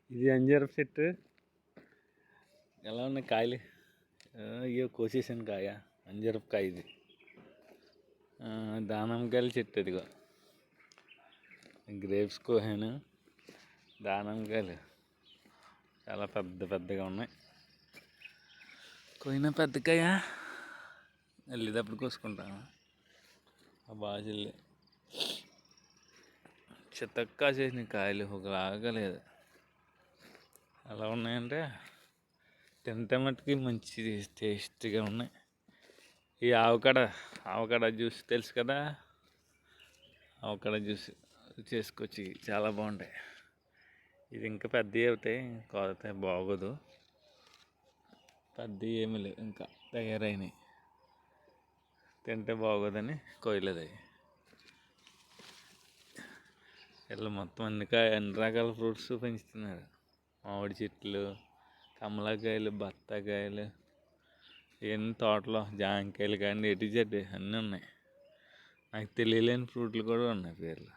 ఇది అంజూరపు చెట్టు. ఎలా ఉన్నాయి కాయలు? అయ్యో కోసేసాను కాయ. అంజూరపు కాయ ఇది. దానిమ్మకాయల చెట్టు ఇదిగో. గ్రేప్స్ కోహాను. దానిమ్మకాయలు చాలా పెద్ద పెద్దగా ఉన్నాయి. కోయిన పెద్ద కాయ వెళ్ళేటప్పుడు కోసుకుంటాను. బాగా చెల్లి చితక్కా చేసిన కాయలు ఒకలాగా లేదు. ఎలా ఉన్నాయంటే తింటే మట్టుకి మంచి టేస్టీగా ఉన్నాయి. ఈ ఆవకాడ జ్యూస్ తెలుసు కదా, ఆవకాడ జ్యూస్ చేసుకొచ్చి చాలా బాగుంటాయి. ఇది ఇంకా పెద్దవి అవుతాయి, కోతే బాగోదు. పెద్దవి ఏమీ లేవు, ఇంకా తయారైనవి. తింటే బాగోదని కోయలేదు అవి. ఇలా మొత్తం అన్ని రకాల ఫ్రూట్స్ పెంచుతున్నారు. మామిడి చెట్లు, కమలాకాయలు, బత్తాకాయలు, ఇవన్నీ తోటలో జాంకాయలు కానీ ఎటు చెట్టు అన్నీ ఉన్నాయి. నాకు తెలియలేని ఫ్రూట్లు కూడా ఉన్నాయి పేర్లు.